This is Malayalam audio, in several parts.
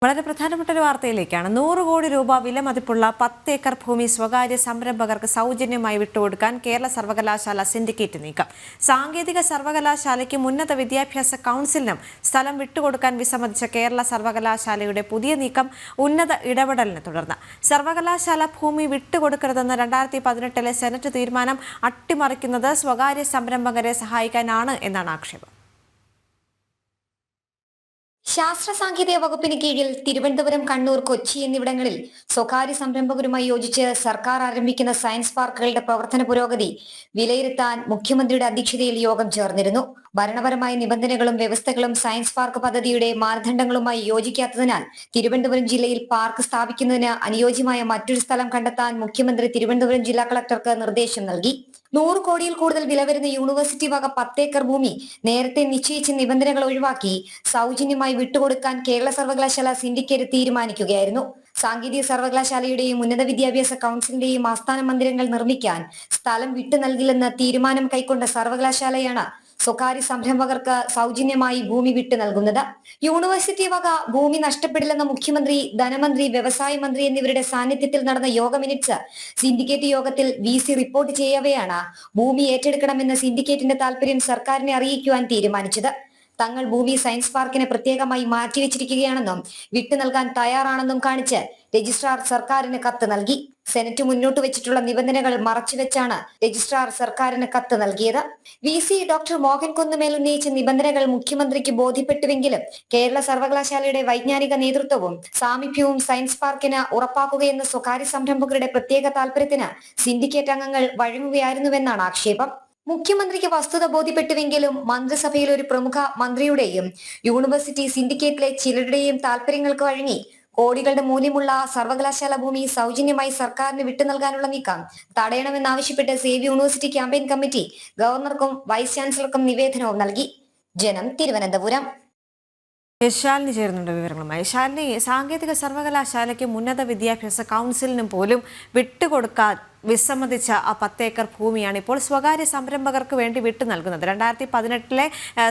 വളരെ പ്രധാനപ്പെട്ട ഒരു വാർത്തയിലേക്കാണ്. 100 കോടി രൂപ വിലമതിപ്പുള്ള 10 ഏക്കർ ഭൂമി സ്വകാര്യ സംരംഭകർക്ക് സൗജന്യമായി വിട്ടുകൊടുക്കാൻ കേരള സർവകലാശാല സിൻഡിക്കേറ്റ് നീക്കം. സാങ്കേതിക സർവകലാശാലയ്ക്കും ഉന്നത വിദ്യാഭ്യാസ കൗൺസിലിനും സ്ഥലം വിട്ടുകൊടുക്കാൻ വിസമ്മതിച്ച കേരള സർവകലാശാലയുടെ പുതിയ നീക്കം ഉന്നത ഇടപെടലിനെ തുടർന്ന്. സർവകലാശാല ഭൂമി വിട്ടുകൊടുക്കരുതെന്ന 2018 സെനറ്റ് തീരുമാനം അട്ടിമറിക്കുന്നത് സ്വകാര്യ സംരംഭകരെ സഹായിക്കാനാണ് എന്നാണ് ആക്ഷേപം. ശാസ്ത്ര സാങ്കേതിക വകുപ്പിന് കീഴിൽ തിരുവനന്തപുരം, കണ്ണൂർ, കൊച്ചി എന്നിവിടങ്ങളിൽ സ്വകാര്യ സംരംഭകരുമായി യോജിച്ച് സർക്കാർ ആരംഭിക്കുന്ന സയൻസ് പാർക്കുകളുടെ പ്രവർത്തന പുരോഗതി വിലയിരുത്താൻ മുഖ്യമന്ത്രിയുടെ അധ്യക്ഷതയിൽ യോഗം ചേർന്നിരുന്നു. ഭരണപരമായ നിബന്ധനകളും വ്യവസ്ഥകളും സയൻസ് പാർക്ക് പദ്ധതിയുടെ മാനദണ്ഡങ്ങളുമായി യോജിക്കാത്തതിനാൽ തിരുവനന്തപുരം ജില്ലയിൽ പാർക്ക് സ്ഥാപിക്കുന്നതിന് അനുയോജ്യമായ മറ്റൊരു സ്ഥലം കണ്ടെത്താൻ മുഖ്യമന്ത്രി തിരുവനന്തപുരം ജില്ലാ കളക്ടർക്ക് നിർദ്ദേശം നൽകി. 100 കോടിയിൽ കൂടുതൽ വില വരുന്ന യൂണിവേഴ്സിറ്റി വക 10 ഏക്കർ ഭൂമി നേരത്തെ നിശ്ചയിച്ച നിബന്ധനകൾ ഒഴിവാക്കി സൗജന്യമായി വിട്ടുകൊടുക്കാൻ കേരള സർവകലാശാല സിൻഡിക്കേറ്റ് തീരുമാനിക്കുകയായിരുന്നു. സാങ്കേതിക സർവകലാശാലയുടെയും ഉന്നത വിദ്യാഭ്യാസ കൗൺസിലിന്റെയും ആസ്ഥാന മന്ദിരങ്ങൾ നിർമ്മിക്കാൻ സ്ഥലം വിട്ടു നൽകില്ലെന്ന് തീരുമാനം കൈക്കൊണ്ട സർവകലാശാലയാണ് സ്വകാര്യ സംരംഭകർക്ക് സൗജന്യമായി ഭൂമി വിട്ടു നൽകുന്നത്. യൂണിവേഴ്സിറ്റി വക ഭൂമി നഷ്ടപ്പെടില്ലെന്ന മുഖ്യമന്ത്രി, ധനമന്ത്രി, വ്യവസായ മന്ത്രി എന്നിവരുടെ സാന്നിധ്യത്തിൽ നടന്ന യോഗ മിനിറ്റ്സ് സിൻഡിക്കേറ്റ് യോഗത്തിൽ VC റിപ്പോർട്ട് ചെയ്യവെയാണ് ഭൂമി ഏറ്റെടുക്കണമെന്ന സിൻഡിക്കേറ്റിന്റെ താൽപര്യം സർക്കാരിനെ അറിയിക്കുവാൻ തീരുമാനിച്ചത്. തങ്ങൾ ഭൂമി സയൻസ് പാർക്കിന് പ്രത്യേകമായി മാറ്റിവെച്ചിരിക്കുകയാണെന്നും വിട്ടു നൽകാൻ തയ്യാറാണെന്നും കാണിച്ച് രജിസ്ട്രാർ സർക്കാരിന് കത്ത് നൽകി. സെനറ്റ് മുന്നോട്ട് വെച്ചിട്ടുള്ള നിബന്ധനകൾ മറച്ചുവെച്ചാണ് രജിസ്ട്രാർ സർക്കാരിന് കത്ത് നൽകിയത്. VC ഡോക്ടർ മോഹൻ കുന്നുമേൽ ഉന്നയിച്ച നിബന്ധനകൾ മുഖ്യമന്ത്രിക്ക് ബോധ്യപ്പെട്ടുവെങ്കിലും കേരള സർവകലാശാലയുടെ വൈജ്ഞാനിക നേതൃത്വവും സാമീപ്യവും സയൻസ് പാർക്കിന് ഉറപ്പാക്കുകയെന്ന സ്വകാര്യ സംരംഭകരുടെ പ്രത്യേക താൽപര്യത്തിന് സിൻഡിക്കേറ്റ് അംഗങ്ങൾ വഴങ്ങുകയായിരുന്നുവെന്നാണ് ആക്ഷേപം. മുഖ്യമന്ത്രിക്ക് വസ്തുത ബോധ്യപ്പെട്ടുവെങ്കിലും മന്ത്രിസഭയിൽ ഒരു പ്രമുഖ മന്ത്രിയുടെയും യൂണിവേഴ്സിറ്റി സിൻഡിക്കേറ്റിലെ ചിലരുടെയും താൽപര്യങ്ങൾക്ക് വഴങ്ങി കോടികളുടെ മൂല്യമുള്ള സർവകലാശാല ഭൂമി സൗജന്യമായി സർക്കാരിന് വിട്ടു നൽകാനുള്ള നീക്കം തടയണമെന്നാവശ്യപ്പെട്ട് സേവ് യൂണിവേഴ്സിറ്റി ക്യാമ്പയിൻ കമ്മിറ്റി ഗവർണർക്കും വൈസ് ചാൻസലർക്കും നിവേദനവും നൽകി. ജനം, തിരുവനന്തപുരം. ശാലിനി ചേരുന്നുണ്ട് വിവരങ്ങളുമായി. ശാലിനി, സാങ്കേതിക സർവകലാശാലയ്ക്കും ഉന്നത വിദ്യാഭ്യാസ കൗൺസിലിനും പോലും വിട്ടുകൊടുക്കാൻ വിസമ്മതിച്ച ആ 10 ഏക്കർ ഭൂമിയാണ് ഇപ്പോൾ സ്വകാര്യ സംരംഭകർക്ക് വേണ്ടി വിട്ടു നൽകുന്നത്. 2018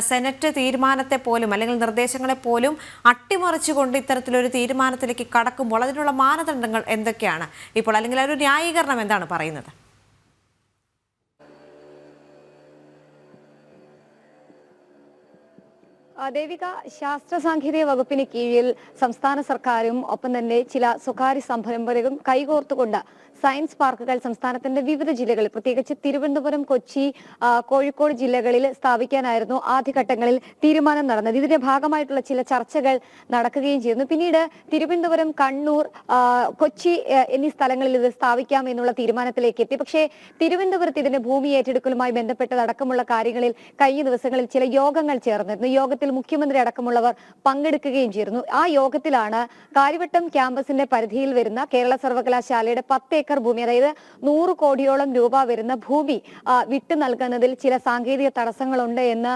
സെനറ്റ് തീരുമാനത്തെ പോലും അല്ലെങ്കിൽ നിർദ്ദേശങ്ങളെ പോലും അട്ടിമറിച്ചുകൊണ്ട് ഇത്തരത്തിലൊരു തീരുമാനത്തിലേക്ക് കടക്കുമ്പോൾ അതിനുള്ള മാനദണ്ഡങ്ങൾ എന്തൊക്കെയാണ് ഇപ്പോൾ, അല്ലെങ്കിൽ ഒരു ന്യായീകരണം എന്താണ് പറയുന്നത്? ദേവിക, ശാസ്ത്ര സാങ്കേതിക വകുപ്പിന് കീഴിൽ സംസ്ഥാന സർക്കാരും ഒപ്പം തന്നെ ചില സ്വകാര്യ സംരംഭകരും കൈകോർത്തുകൊണ്ട് സയൻസ് പാർക്കുകൾ സംസ്ഥാനത്തിന്റെ വിവിധ ജില്ലകളിൽ, പ്രത്യേകിച്ച് തിരുവനന്തപുരം, കൊച്ചി, കോഴിക്കോട് ജില്ലകളിൽ സ്ഥാപിക്കാനായിരുന്നു ആദ്യഘട്ടങ്ങളിൽ തീരുമാനം നടന്നത്. ഇതിന്റെ ഭാഗമായിട്ടുള്ള ചില ചർച്ചകൾ നടക്കുകയും ചെയ്യുന്നു. പിന്നീട് തിരുവനന്തപുരം, കണ്ണൂർ, കൊച്ചി എന്നീ സ്ഥലങ്ങളിൽ ഇത് സ്ഥാപിക്കാം എന്നുള്ള തീരുമാനത്തിലേക്ക് എത്തി. പക്ഷേ തിരുവനന്തപുരത്ത് ഇതിന്റെ ഭൂമി ഏറ്റെടുക്കലുമായി ബന്ധപ്പെട്ടതടക്കമുള്ള കാര്യങ്ങളിൽ കഴിഞ്ഞ ദിവസങ്ങളിൽ ചില യോഗങ്ങൾ ചേർന്നിരുന്നു. യോഗത്തിൽ മുഖ്യമന്ത്രി അടക്കമുള്ളവർ പങ്കെടുക്കുകയും ചെയ്തിരുന്നു. ആ യോഗത്തിലാണ് കാര്യവട്ടം ക്യാമ്പസിന്റെ പരിധിയിൽ വരുന്ന കേരള സർവകലാശാലയുടെ 10 ഏക്കർ ഭൂമി, അതായത് 100 കോടിയോളം രൂപ വരുന്ന ഭൂമി വിട്ടു നൽകുന്നതിൽ ചില സാങ്കേതിക തടസ്സങ്ങളുണ്ട് എന്ന്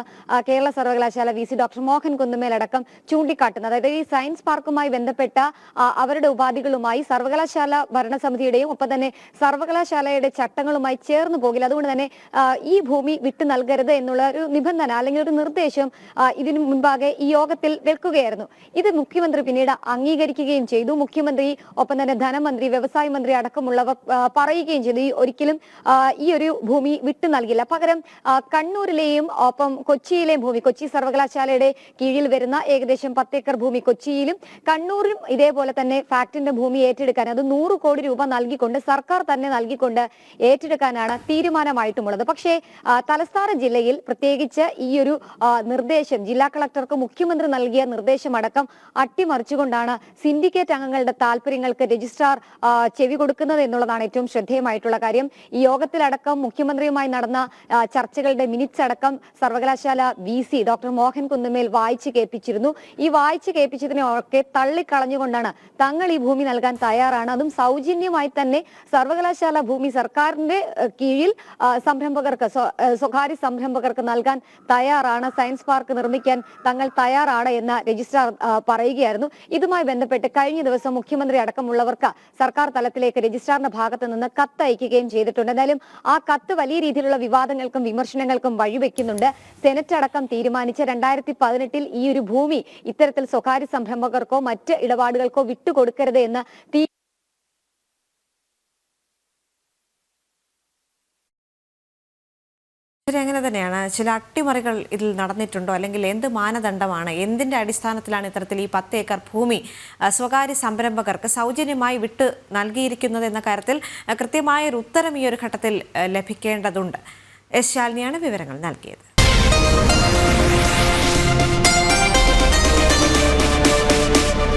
കേരള സർവകലാശാല VC ഡോക്ടർ മോഹൻ കുന്നുമേൽ അടക്കം ചൂണ്ടിക്കാട്ടുന്നത്. അതായത് ഈ സയൻസ് പാർക്കുമായി ബന്ധപ്പെട്ട അവരുടെ ഉപാധികളുമായി സർവകലാശാല ഭരണസമിതിയുടെയും ഒപ്പം തന്നെ സർവകലാശാലയുടെ ചട്ടങ്ങളുമായി ചേർന്ന് പോകില്ല. അതുകൊണ്ട് തന്നെ ഈ ഭൂമി വിട്ടു നൽകരുത് എന്നുള്ള ഒരു നിബന്ധന അല്ലെങ്കിൽ ഒരു നിർദ്ദേശം ഇതിനു മുൻപാകെ ഈ യോഗത്തിൽ വെക്കുകയായിരുന്നു. ഇത് മുഖ്യമന്ത്രി പിന്നീട് അംഗീകരിക്കുകയും ചെയ്തു. മുഖ്യമന്ത്രി ഒപ്പം തന്നെ ധനമന്ത്രി, വ്യവസായ മന്ത്രി അടക്കമുള്ളവർ പറയുകയും ചെയ്തു ഒരിക്കലും ഈ ഒരു ഭൂമി വിട്ടു നൽകില്ല. പകരം കണ്ണൂരിലെയും ഒപ്പം കൊച്ചിയിലെയും ഭൂമി, കൊച്ചി സർവകലാശാലയുടെ കീഴിൽ വരുന്ന ഏകദേശം 10 ഏക്കർ ഭൂമി കൊച്ചിയിലും കണ്ണൂരിലും ഇതേപോലെ തന്നെ ഫാക്ടിന്റെ ഭൂമി ഏറ്റെടുക്കാൻ, അത് 100 കോടി രൂപ നൽകിക്കൊണ്ട് സർക്കാർ തന്നെ നൽകിക്കൊണ്ട് ഏറ്റെടുക്കാനാണ് തീരുമാനമായിട്ടുമുള്ളത്. പക്ഷേ തലസ്ഥാന ജില്ലയിൽ പ്രത്യേകിച്ച് ഈ ഒരു നിർദ്ദേശം ജില്ലാ കളക്ടർക്ക് മുഖ്യമന്ത്രി നൽകിയ നിർദ്ദേശമടക്കം അട്ടിമറിച്ചുകൊണ്ടാണ് സിൻഡിക്കേറ്റ് അംഗങ്ങളുടെ താല്പര്യങ്ങൾക്ക് രജിസ്ട്രാർ ചെവി കൊടുക്കുന്നത് എന്നുള്ളതാണ് ഏറ്റവും ശ്രദ്ധേയമായിട്ടുള്ള കാര്യം. ഈ യോഗത്തിലടക്കം മുഖ്യമന്ത്രിയുമായി നടന്ന ചർച്ചകളുടെ മിനിറ്റ്സ് അടക്കം സർവകലാശാല VC ഡോക്ടർ മോഹൻ കുന്നുമേൽ വായിച്ചു കേൾപ്പിച്ചിരുന്നു. ഈ വായിച്ചു കേൾപ്പിച്ചതിനെയൊക്കെ തള്ളിക്കളഞ്ഞുകൊണ്ടാണ് തങ്ങൾ ഈ ഭൂമി നൽകാൻ തയ്യാറാണ്, അതും സൗജന്യമായി തന്നെ സർവകലാശാല ഭൂമി സർക്കാരിന്റെ കീഴിൽ സംരംഭകർക്ക്, സ്വകാര്യ സംരംഭകർക്ക് നൽകാൻ തയ്യാറാണ്, സയൻസ് പാർക്ക് നിർമ്മിക്കാൻ തങ്ങൾ തയ്യാറാണ് എന്ന് രജിസ്ട്രാർ പറയുകയായിരുന്നു. ഇതുമായി ബന്ധപ്പെട്ട് കഴിഞ്ഞ ദിവസം മുഖ്യമന്ത്രി അടക്കമുള്ളവർക്ക് സർക്കാർ തലത്തിലേക്ക് രജിസ്ട്രാറിന്റെ ഭാഗത്ത് നിന്ന് കത്ത് അയക്കുകയും ചെയ്തിട്ടുണ്ട്. എന്തായാലും ആ കത്ത് വലിയ രീതിയിലുള്ള വിവാദങ്ങൾക്കും വിമർശനങ്ങൾക്കും വഴിവെക്കുന്നുണ്ട്. സെനറ്റ് അടക്കം തീരുമാനിച്ച 2018 ഈ ഒരു ഭൂമി ഇത്തരത്തിൽ സ്വകാര്യ സംരംഭകർക്കോ മറ്റ് ഇടപാടുകൾക്കോ വിട്ടുകൊടുക്കരുത് എന്ന് അങ്ങനെ തന്നെയാണ്. ചില അട്ടിമറികൾ ഇതിൽ നടന്നിട്ടുണ്ടോ, അല്ലെങ്കിൽ എന്ത് മാനദണ്ഡമാണ്, എന്തിന്റെ അടിസ്ഥാനത്തിലാണ് ഇത്തരത്തിൽ ഈ 10 ഏക്കർ ഭൂമി സ്വകാര്യ സംരംഭകർക്ക് സൗജന്യമായി വിട്ട് നൽകിയിരിക്കുന്നത് എന്ന കാര്യത്തിൽ കൃത്യമായൊരു ഉത്തരം ഈ ഒരു ഘട്ടത്തിൽ ലഭിക്കേണ്ടതുണ്ട്. എസ് ശാലിനിയാണ് വിവരങ്ങൾ നൽകിയത്.